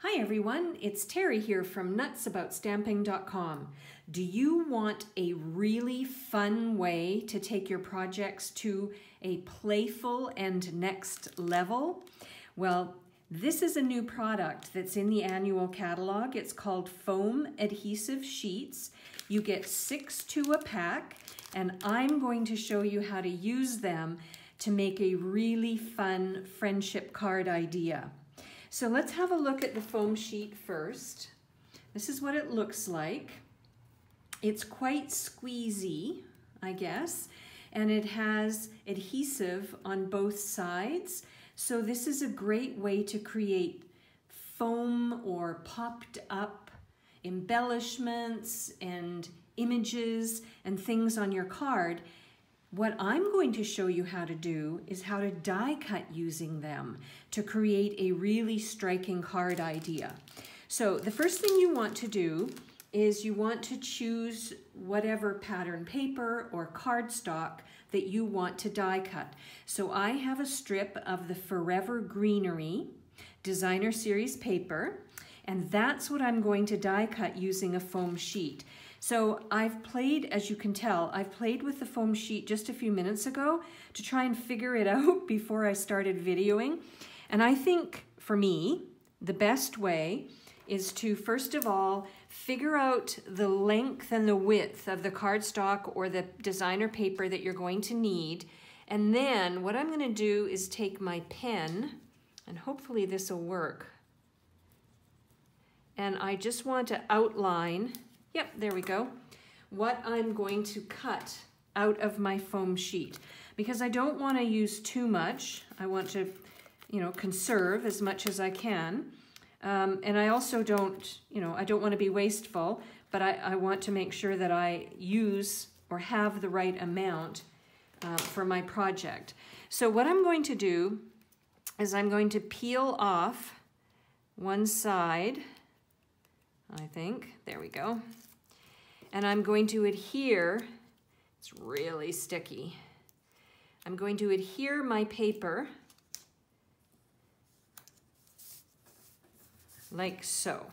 Hi everyone, it's Terry here from nutsaboutsstamping.com. Do you want a really fun way to take your projects to a playful and next level? Well, this is a new product that's in the annual catalog. It's called Foam Adhesive Sheets. You get 6 to a pack, and I'm going to show you how to use them to make a really fun friendship card idea. So let's have a look at the foam sheet first. This is what it looks like. It's quite squeezy, I guess, and it has adhesive on both sides. So this is a great way to create foam or popped up embellishments and images and things on your card. What I'm going to show you how to do is how to die cut using them to create a really striking card idea. So the first thing you want to do is you want to choose whatever pattern paper or cardstock that you want to die cut. So I have a strip of the Forevery Greenery designer series paper, and that's what I'm going to die cut using a foam sheet. So I've played, as you can tell, I've played with the foam sheet just a few minutes ago to try and figure it out before I started videoing. And I think, for me, the best way is to, first of all, figure out the length and the width of the cardstock or the designer paper that you're going to need. And then what I'm going to do is take my pen, and hopefully this will work. And I just want to outline, yep, there we go, what I'm going to cut out of my foam sheet. Because I don't want to use too much. I want to, conserve as much as I can. And I also don't, I don't want to be wasteful, but I want to make sure that I use or have the right amount for my project. So what I'm going to do is I'm going to peel off one side, I think. There we go. And I'm going to adhere, it's really sticky. I'm going to adhere my paper like so.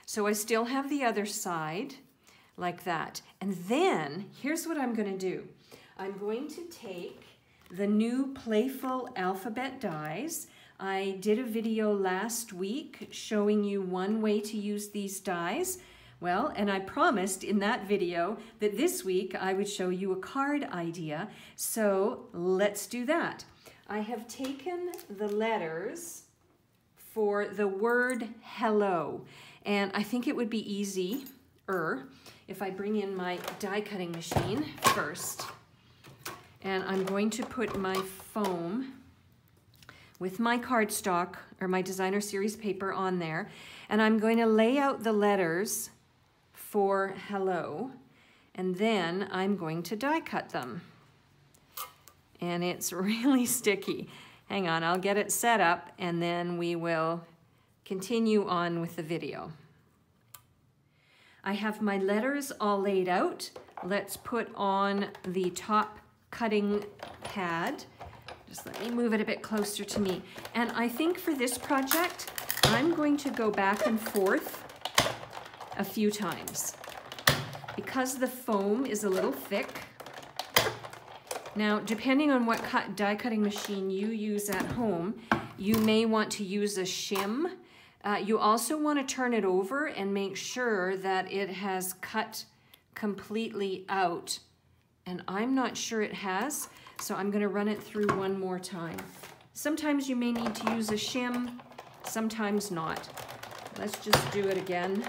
So I still have the other side like that. And then here's what I'm going to do. I'm going to take the new Playful Alphabet dies. I did a video last week showing you one way to use these dies. Well, and I promised in that video that this week I would show you a card idea. So let's do that. I have taken the letters for the word hello. And I think it would be easier if I bring in my die cutting machine first. And I'm going to put my foam with my cardstock or my designer series paper on there. And I'm going to lay out the letters for hello. And then I'm going to die cut them. And it's really sticky. Hang on, I'll get it set up and then we will continue on with the video. I have my letters all laid out. Let's put on the top cutting pad. Just let me move it a bit closer to me. And I think for this project, I'm going to go back and forth a few times. Because the foam is a little thick, now, depending on what die cutting machine you use at home, you may want to use a shim. You also want to turn it over and make sure that it has cut completely out. And I'm not sure it has, so I'm going to run it through one more time. Sometimes you may need to use a shim, sometimes not. Let's just do it again.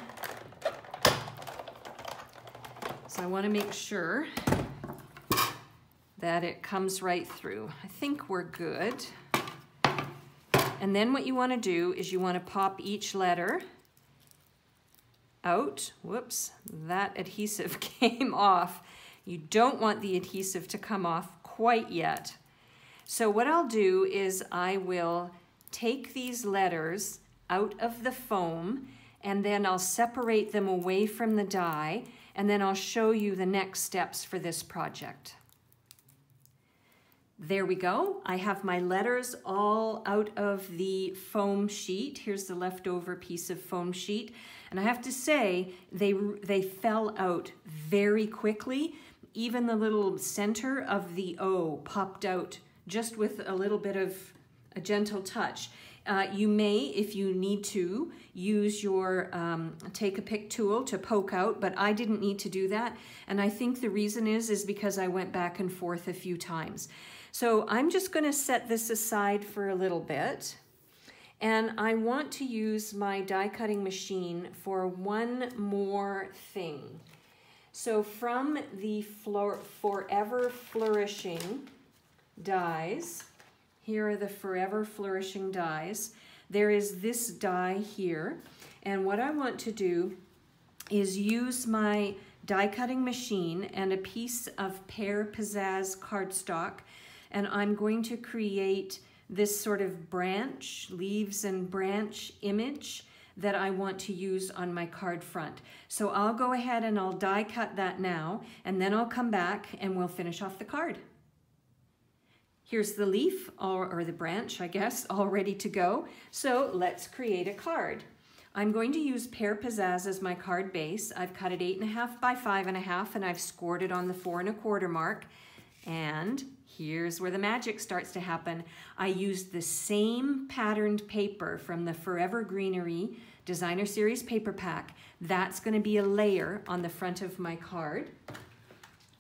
So I want to make sure that it comes right through. I think we're good. And then what you want to do is you want to pop each letter out. Whoops, that adhesive came off. You don't want the adhesive to come off quite yet. So what I'll do is I will take these letters out of the foam and then I'll separate them away from the die and then I'll show you the next steps for this project. There we go. I have my letters all out of the foam sheet. Here's the leftover piece of foam sheet. And I have to say, they fell out very quickly. Even the little center of the O popped out just with a little bit of a gentle touch. You may, if you need to, use your take a pick tool to poke out, but I didn't need to do that. And I think the reason is because I went back and forth a few times. So I'm just going to set this aside for a little bit. And I want to use my die cutting machine for one more thing. So from the Forever Flourishing dies, here are the Forever Flourishing dies. There is this die here. And what I want to do is use my die cutting machine and a piece of Pear Pizzazz cardstock. And I'm going to create this sort of branch, leaves and branch image that I want to use on my card front. So I'll go ahead and I'll die cut that now, and then I'll come back and we'll finish off the card. Here's the leaf, or the branch, I guess, all ready to go. So let's create a card. I'm going to use Pear Pizzazz as my card base. I've cut it 8.5 by 5.5, and I've scored it on the 4 1/4 mark. And here's where the magic starts to happen. I used the same patterned paper from the Forever Greenery Designer Series paper pack. That's going to be a layer on the front of my card.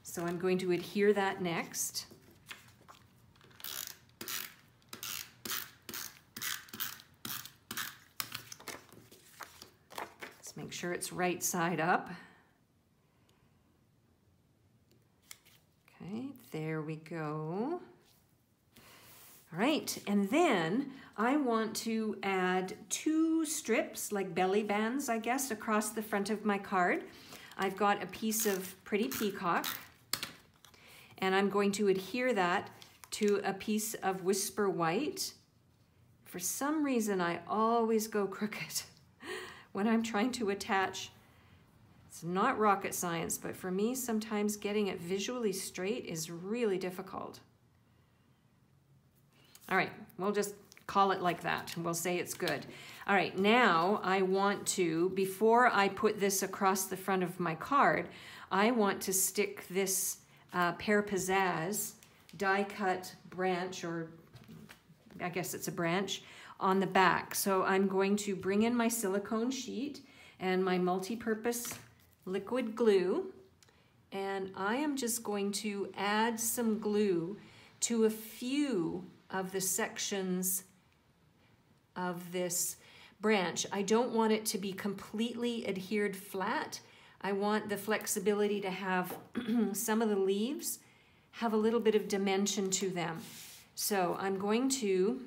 So I'm going to adhere that next. Let's make sure it's right side up. Okay, there we go. All right, and then I want to add 2 strips, like belly bands, I guess, across the front of my card. I've got a piece of pretty Peacock, and I'm going to adhere that to a piece of Whisper White. For some reason, I always go crooked when I'm trying to attach. It's not rocket science, but for me, sometimes getting it visually straight is really difficult. All right, we'll just call it like that, and we'll say it's good. All right, now I want to, before I put this across the front of my card, I want to stick this Pear Pizzazz die-cut branch, or I guess it's a branch, on the back. So I'm going to bring in my silicone sheet and my multi-purpose liquid glue, and I am just going to add some glue to a few of the sections of this branch. I don't want it to be completely adhered flat. I want the flexibility to have some of the leaves have a little bit of dimension to them. So I'm going to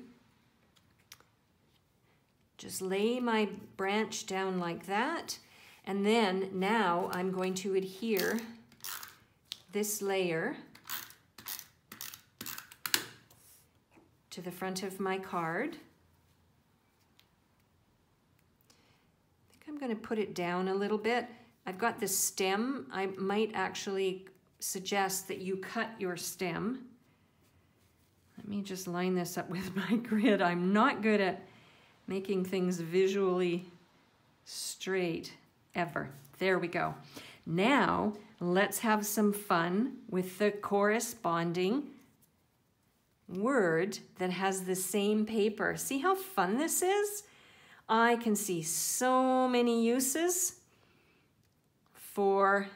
just lay my branch down like that. And then now I'm going to adhere this layer to the front of my card. I think I'm going to put it down a little bit. I've got the stem. I might actually suggest that you cut your stem. Let me just line this up with my grid. I'm not good at making things visually straight. Ever. There we go. Now let's have some fun with the corresponding word that has the same paper. See how fun this is? I can see so many uses for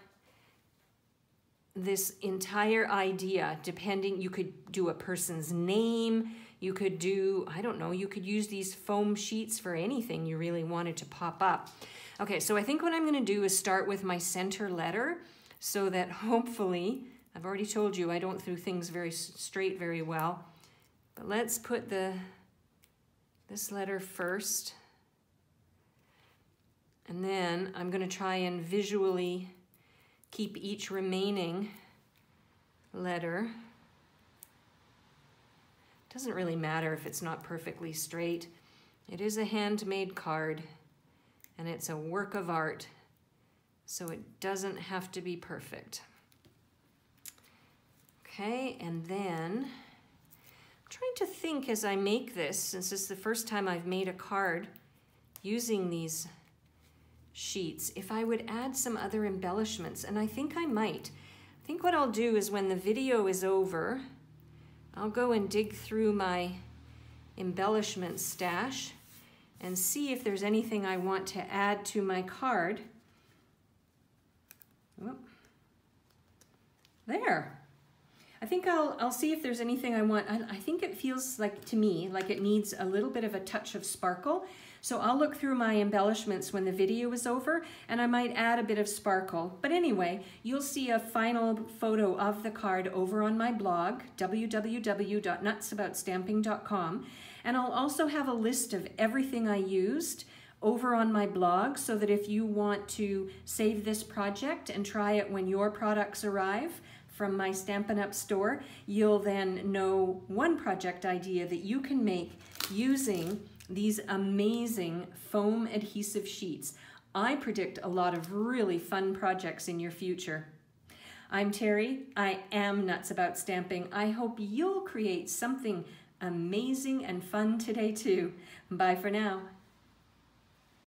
this entire idea. Depending, you could do a person's name, you could do, I don't know, you could use these foam sheets for anything you really wanted to pop up. Okay, so I think what I'm going to do is start with my center letter so that hopefully, I've already told you I don't do things very straight very well, but let's put this letter first, and then I'm going to try and visually keep each remaining letter. Doesn't really matter if it's not perfectly straight. It is a handmade card, and it's a work of art, so it doesn't have to be perfect. Okay, and then trying to think as I make this, since this is the first time I've made a card using these sheets, if I would add some other embellishments, and I think I might. I think what I'll do is when the video is over, I'll go and dig through my embellishment stash and see if there's anything I want to add to my card. Whoop. There. I think I'll see if there's anything I want. I think it feels like, to me, like it needs a little bit of a touch of sparkle. So I'll look through my embellishments when the video is over, and I might add a bit of sparkle. But anyway, you'll see a final photo of the card over on my blog, www.nutsaboutstamping.com. And I'll also have a list of everything I used over on my blog, so that if you want to save this project and try it when your products arrive from my Stampin' Up! Store, you'll then know one project idea that you can make using these amazing foam adhesive sheets. I predict a lot of really fun projects in your future. I'm Terry. I am Nuts About Stamping. I hope you'll create something amazing and fun today too. Bye for now.